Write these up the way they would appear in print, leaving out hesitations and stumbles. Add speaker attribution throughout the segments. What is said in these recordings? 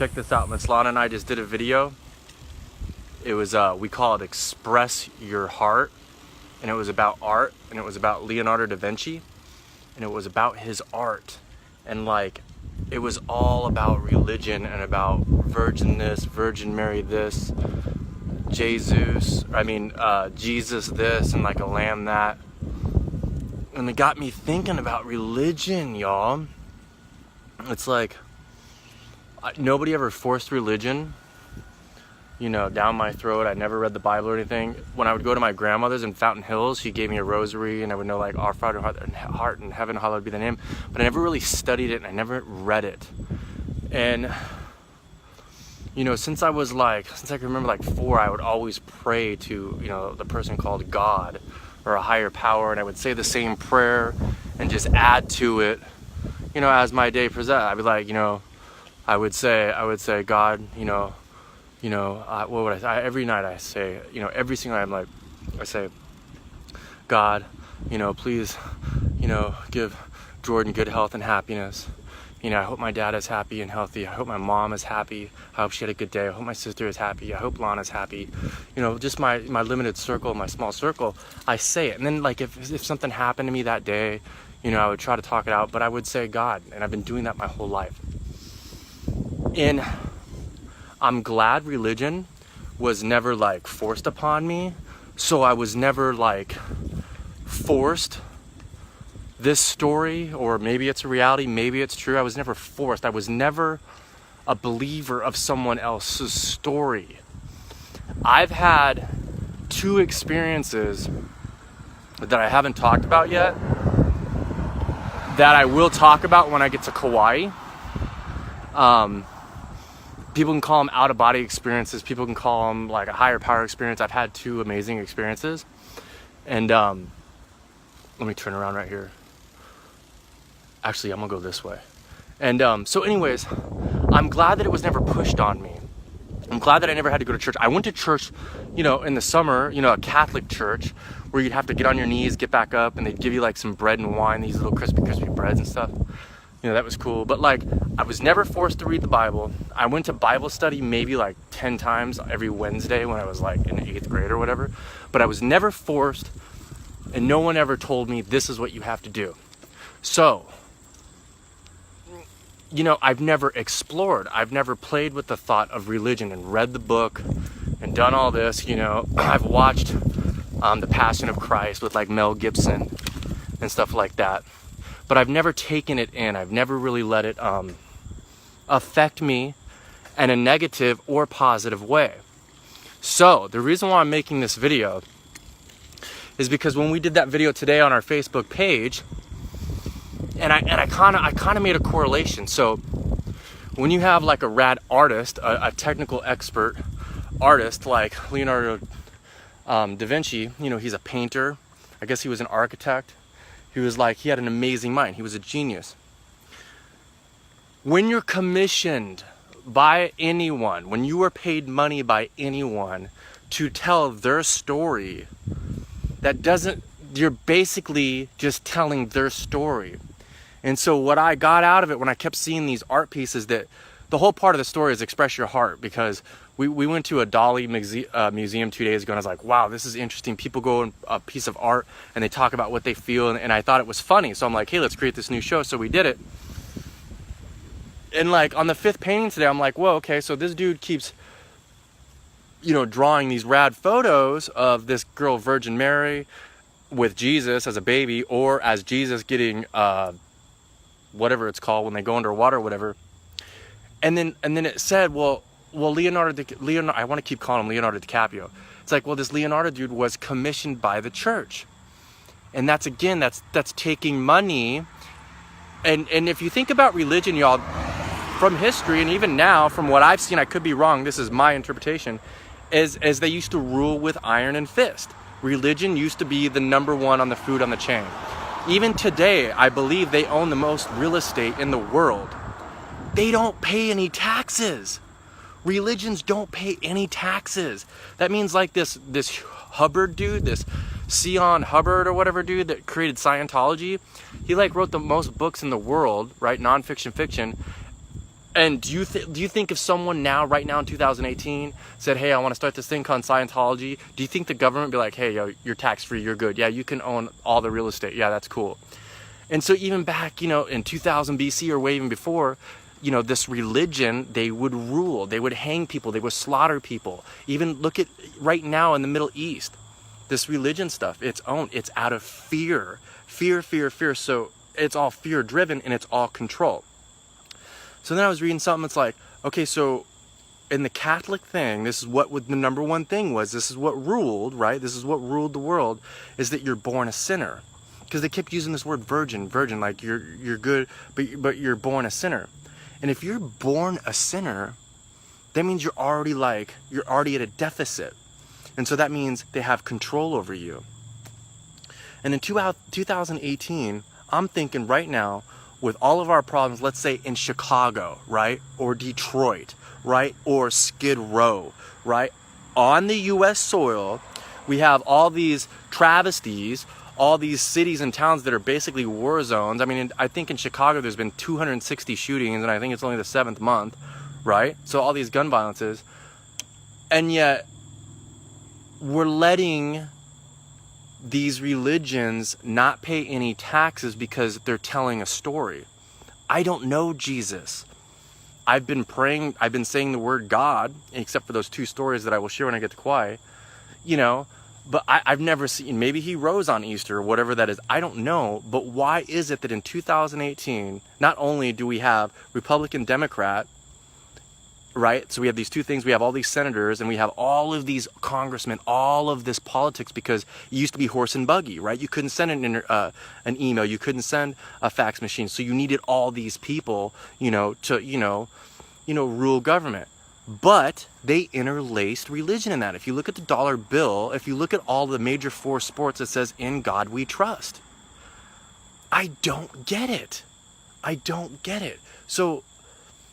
Speaker 1: check this out. Miss Lana and I just did a video. It was, we call it Express Your Heart. And it was about art. And it was about Leonardo da Vinci. And it was about his art. And like, it was all about religion and about Virgin this, Virgin Mary this, Jesus this, and like a lamb that. And it got me thinking about religion, y'all. It's like, nobody ever forced religion, you know, down my throat. I never read the Bible or anything. When I would go to my grandmother's in Fountain Hills, she gave me a rosary, and I would know like, Our Father heart in heaven, hallowed be thy name. But I never really studied it, and I never read it. And, you know, since I can remember like 4, I would always pray to, you know, the person called God or a higher power, and I would say the same prayer and just add to it, you know, as my day presents. I'd be like, you know, I would say, God, what would I say? Every night I say, you know, every single night I say, God, you know, please, you know, give Jordan good health and happiness. You know, I hope my dad is happy and healthy. I hope my mom is happy. I hope she had a good day. I hope my sister is happy. I hope Lana's happy. You know, just my limited circle, my small circle, I say it. And then like if something happened to me that day, you know, I would try to talk it out, but I would say God. And I've been doing that my whole life. And I'm glad religion was never like forced upon me. So I was never like forced this story, or maybe it's a reality, maybe it's true. I was never forced. I was never a believer of someone else's story. I've had 2 experiences that I haven't talked about yet, that I will talk about when I get to Kauai. People can call them out-of-body experiences. People can call them like a higher power experience. I've had 2 amazing experiences. And let me turn around right here. Actually, I'm gonna go this way. And so anyways, I'm glad that it was never pushed on me. I'm glad that I never had to go to church. I went to church, you know, in the summer, you know, a Catholic church, where you'd have to get on your knees, get back up, and they'd give you like some bread and wine, these little crispy breads and stuff. You know, that was cool. But like, I was never forced to read the Bible. I went to Bible study maybe like 10 times every Wednesday when I was like in 8th grade or whatever. But I was never forced, and no one ever told me this is what you have to do. So, you know, I've never explored. I've never played with the thought of religion and read the book and done all this, you know. I've watched The Passion of Christ with like Mel Gibson and stuff like that. But I've never taken it in. I've never really let it affect me in a negative or positive way. So the reason why I'm making this video is because when we did that video today on our Facebook page, and I kind of made a correlation. So when you have like a rad artist, a technical expert artist like Leonardo da Vinci, you know, he's a painter. I guess he was an architect. He had an amazing mind. He was a genius. When you're commissioned by anyone, when you are paid money by anyone to tell their story, you're basically just telling their story. And so what I got out of it when I kept seeing these art pieces, that the whole part of the story is express your heart, because we went to a Dali museum 2 days ago, and I was like, wow, this is interesting. People go in a piece of art and they talk about what they feel, and I thought it was funny. So I'm like, hey, let's create this new show. So we did it. And like on the 5th painting today, I'm like, whoa, okay, so this dude keeps, you know, drawing these rad photos of this girl, Virgin Mary, with Jesus as a baby, or as Jesus getting whatever it's called when they go underwater or whatever. And then it said, well, Leonardo, I want to keep calling him Leonardo DiCaprio. It's like, well, this Leonardo dude was commissioned by the church. And that's taking money. And if you think about religion, y'all, from history, and even now, from what I've seen, I could be wrong, this is my interpretation, is they used to rule with iron and fist. Religion used to be the number one on the food on the chain. Even today, I believe they own the most real estate in the world. They don't pay any taxes. Religions don't pay any taxes. That means like this Hubbard dude, this Sion Hubbard or whatever dude that created Scientology, he like wrote the most books in the world, right? Nonfiction, fiction. And do you think if someone now, right now in 2018, said, hey, I want to start this thing called Scientology, do you think the government would be like, hey, yo, you're tax-free, you're good. Yeah, you can own all the real estate. Yeah, that's cool. And so even back, in 2000 BC or way even before, this religion, they would rule, they would hang people, they would slaughter people. Even look at right now in the Middle East, this religion stuff, it's out of fear. Fear. So it's all fear driven and it's all control. So then I was reading something, it's like, okay, so in the Catholic thing, this is what the number one thing was, this is what ruled, right? This is what ruled the world, is that you're born a sinner. Because they kept using this word virgin, like you're good, but you're born a sinner. And if you're born a sinner, that means you're already at a deficit. And so that means they have control over you. And in 2018, I'm thinking right now, with all of our problems, let's say in Chicago, right? Or Detroit, right? Or Skid Row, right? On the US soil, we have all these travesties, all these cities and towns that are basically war zones. I mean, I think in Chicago there's been 260 shootings, and I think it's only the 7th month, right? So all these gun violences. And yet, we're letting these religions not pay any taxes because they're telling a story. I don't know Jesus. I've been praying, I've been saying the word God, except for those 2 stories that I will share when I get to Kauai, but I've never seen, maybe he rose on Easter or whatever that is, I don't know. But why is it that in 2018, not only do we have Republican, Democrat, right? So we have these 2 things, we have all these senators and we have all of these congressmen, all of this politics, because it used to be horse and buggy, right? You couldn't send an email, you couldn't send a fax machine. So you needed all these people, to, rule government. But they interlaced religion in that. If you look at the dollar bill, if you look at all the major 4 sports, it says, in God we trust. I don't get it. So,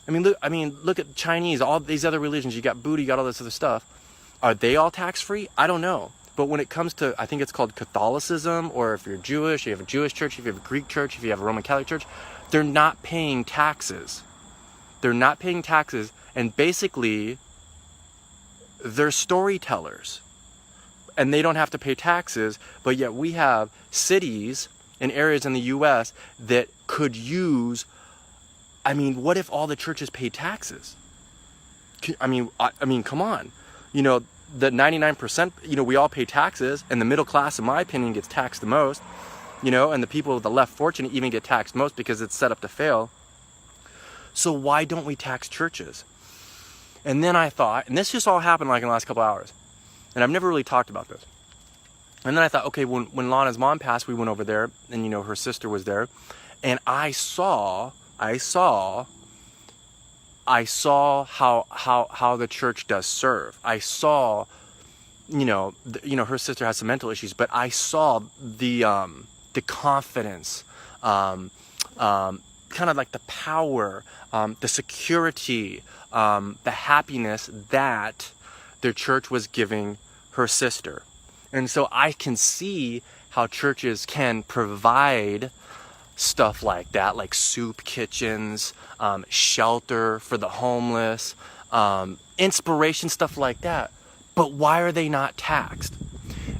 Speaker 1: look at Chinese, all these other religions. You got Buddha, you got all this other stuff. Are they all tax-free? I don't know. But when it comes to, I think it's called Catholicism, or if you're Jewish, you have a Jewish church, if you have a Greek church, if you have a Roman Catholic church, they're not paying taxes. And basically, they're storytellers. And they don't have to pay taxes, but yet we have cities and areas in the U.S. that could use, what if all the churches paid taxes? Come on. The 99%, we all pay taxes, and the middle class, in my opinion, gets taxed the most, and the people with the less fortunate even get taxed most because it's set up to fail. So why don't we tax churches? And then I thought, and this just all happened like in the last couple hours, and I've never really talked about this. And then I thought, okay, when Lana's mom passed, we went over there, and her sister was there, and I saw how the church does serve. I saw, her sister has some mental issues, but I saw the confidence, kind of like the power, the security, the happiness that their church was giving her sister. And so I can see how churches can provide stuff like that, like soup kitchens, shelter for the homeless, inspiration, stuff like that. But why are they not taxed?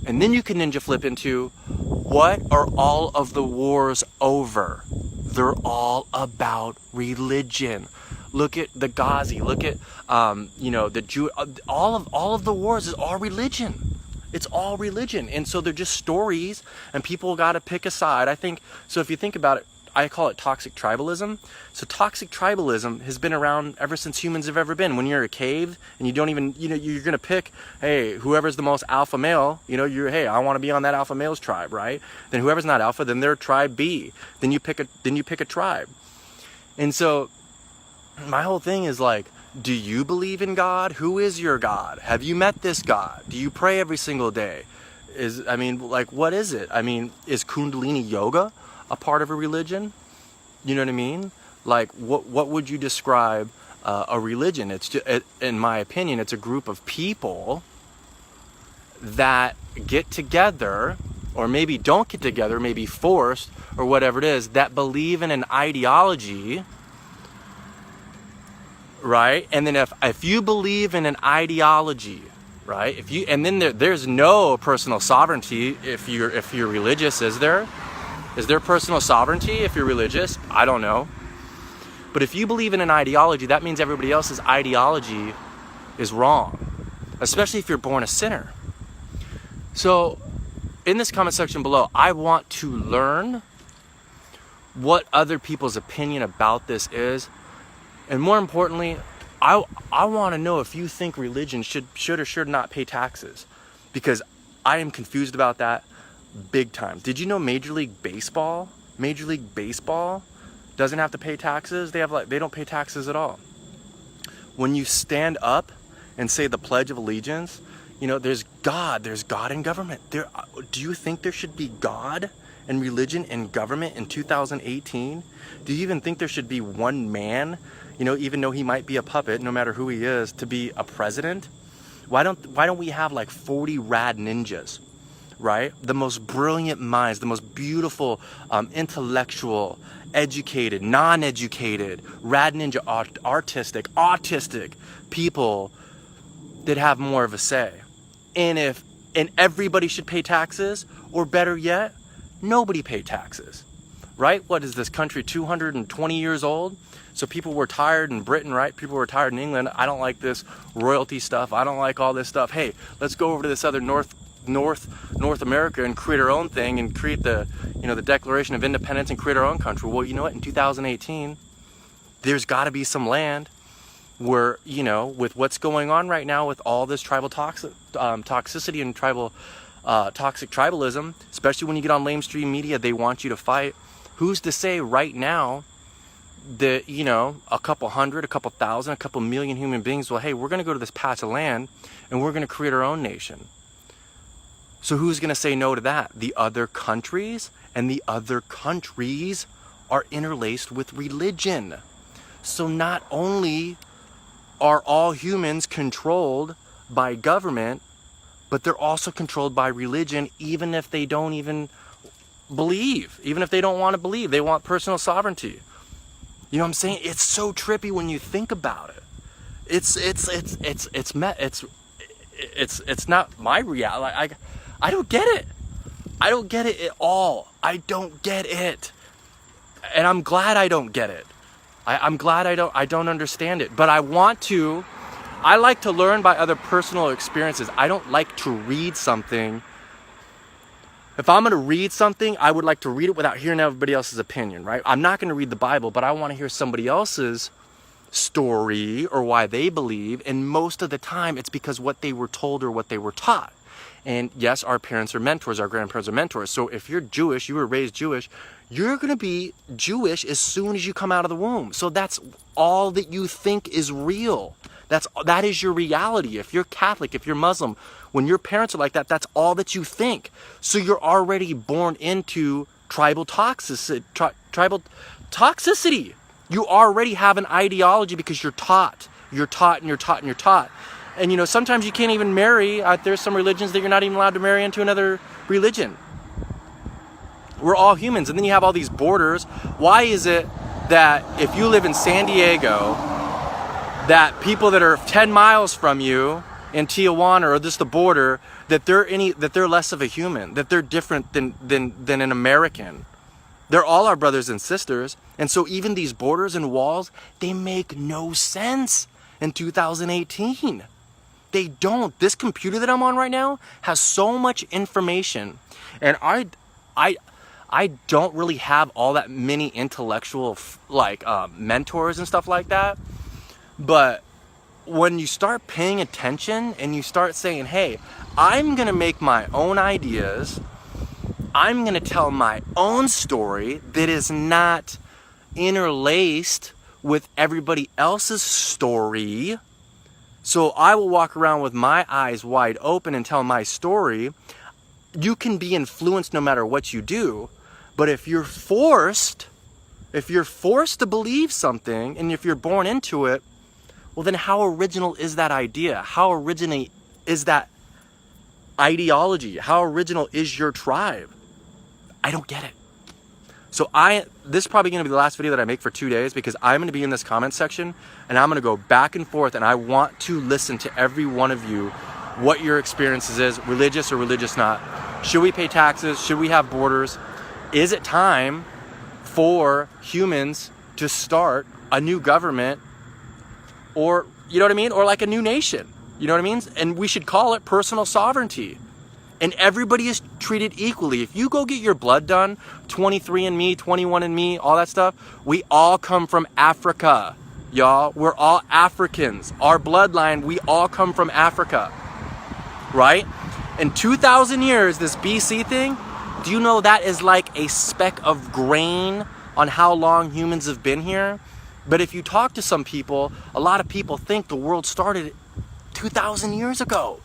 Speaker 1: And then you can ninja flip into, what are all of the wars over? They're all about religion. Look at the Ghazi. Look at the Jew. All of the wars is all religion. It's all religion, and so they're just stories, and people got to pick a side. I think so. If you think about it, I call it toxic tribalism. So toxic tribalism has been around ever since humans have ever been. When you're in a cave and you don't even, you're gonna pick, hey, whoever's the most alpha male. Hey, I want to be on that alpha male's tribe, right? Then whoever's not alpha, then they're tribe B. Then you pick a tribe. And so my whole thing is like, do you believe in God? Who is your God? Have you met this God? Do you pray every single day? What is it? Is Kundalini yoga a part of a religion? You know what I mean? Like, what would you describe a religion? It's just, in my opinion, it's a group of people that get together, or maybe don't get together, maybe forced, or whatever it is, that believe in an ideology right? And then if you believe in an ideology, right? And then there's no personal sovereignty if you're religious, is there? Is there personal sovereignty if you're religious? I don't know. But if you believe in an ideology, that means everybody else's ideology is wrong, especially if you're born a sinner. So in this comment section below, I want to learn what other people's opinion about this is. And more importantly, I want to know if you think religion should or should not pay taxes, because I am confused about that big time. Did you know Major League Baseball doesn't have to pay taxes? They don't pay taxes at all. When you stand up and say the Pledge of Allegiance, you know, there's God in government. Do you think there should be God and religion in government in 2018? Do you even think there should be one man, you know, even though he might be a puppet, no matter who he is, to be a president? Why don't we have like 40 rad ninjas, right? The most brilliant minds, the most beautiful, intellectual, educated, non-educated, rad ninja, autistic people that have more of a say. And everybody should pay taxes, or better yet, nobody pay taxes, right? What is this country, 220 years old? So people were tired in Britain, right? People were tired in England. I don't like this royalty stuff. I don't like all this stuff. Hey, let's go over to this other North America and create our own thing and create the Declaration of Independence and create our own country. Well, you know what? In 2018, there's got to be some land where, you know, with what's going on right now with all this tribal toxicity and toxic tribalism, especially when you get on mainstream media, they want you to fight. Who's to say right now that, you know, a couple hundred, a couple thousand, a couple million human beings, well, hey, we're going to go to this patch of land and we're going to create our own nation. So who's going to say no to that? The other countries, and the other countries are interlaced with religion. So not only are all humans controlled by government, but they're also controlled by religion, even if they don't even believe, even if they don't want to believe. They want personal sovereignty. You know what I'm saying? It's so trippy when you think about it. It's not my reality. I don't get it. I don't get it at all. I don't get it. And I'm glad I don't get it. I'm glad I don't understand it. But I like to learn by other personal experiences. I don't like to read something. If I'm going to read something, I would like to read it without hearing everybody else's opinion, right? I'm not going to read the Bible, but I want to hear somebody else's story or why they believe. And most of the time, it's because what they were told or what they were taught. And yes, our parents are mentors, our grandparents are mentors. So if you're Jewish, you were raised Jewish, you're going to be Jewish as soon as you come out of the womb. So that's all that you think is real. That is your reality. If you're Catholic, if you're Muslim, when your parents are like that, that's all that you think. So you're already born into tribal toxicity. You already have an ideology because you're taught. You're taught and you're taught and you're taught. And you know, sometimes you can't even marry. There's some religions that you're not even allowed to marry into another religion. We're all humans. And then you have all these borders. Why is it that if you live in San Diego, that people that are 10 miles from you in Tijuana or just the border, that they're less of a human, that they're different than an American? They're all our brothers and sisters. And so even these borders and walls, they make no sense in 2018. They don't. This computer that I'm on right now has so much information, and I don't really have all that many intellectual mentors and stuff like that. But when you start paying attention and you start saying, hey, I'm gonna make my own ideas, I'm gonna tell my own story that is not interlaced with everybody else's story. So I will walk around with my eyes wide open and tell my story. You can be influenced no matter what you do, but if you're forced to believe something and if you're born into it, well then how original is that idea? How original is that ideology? How original is your tribe? I don't get it. So this is probably going to be the last video that I make for 2 days, because I'm going to be in this comment section and I'm going to go back and forth, and I want to listen to every one of you, what your experiences is, religious or religious not. Should we pay taxes? Should we have borders? Is it time for humans to start a new government, or, you know what I mean? Or like a new nation, you know what I mean? And we should call it personal sovereignty. And everybody is treated equally. If you go get your blood done, 23andMe, 21andMe, all that stuff, we all come from Africa, y'all. We're all Africans. Our bloodline, we all come from Africa, right? In 2,000 years, this BC thing, do you know that is like a speck of grain on how long humans have been here? But if you talk to some people, a lot of people think the world started 2,000 years ago.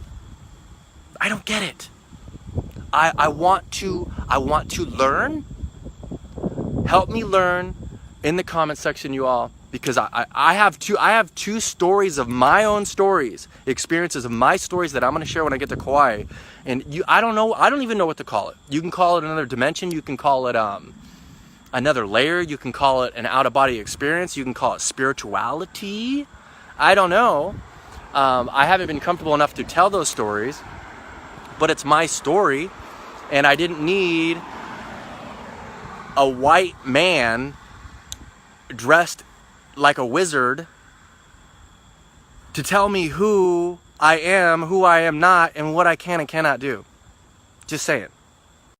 Speaker 1: I don't get it. I want to learn. Help me learn in the comment section, you all, because I have two stories of my own stories, experiences of my stories that I'm going to share when I get to Kauai. And I don't even know what to call it. You can call it another dimension. You can call it another layer. You can call it an out-of-body experience. You can call it spirituality. I don't know. I haven't been comfortable enough to tell those stories, but it's my story, and I didn't need a white man dressed like a wizard to tell me who I am not, and what I can and cannot do. Just saying.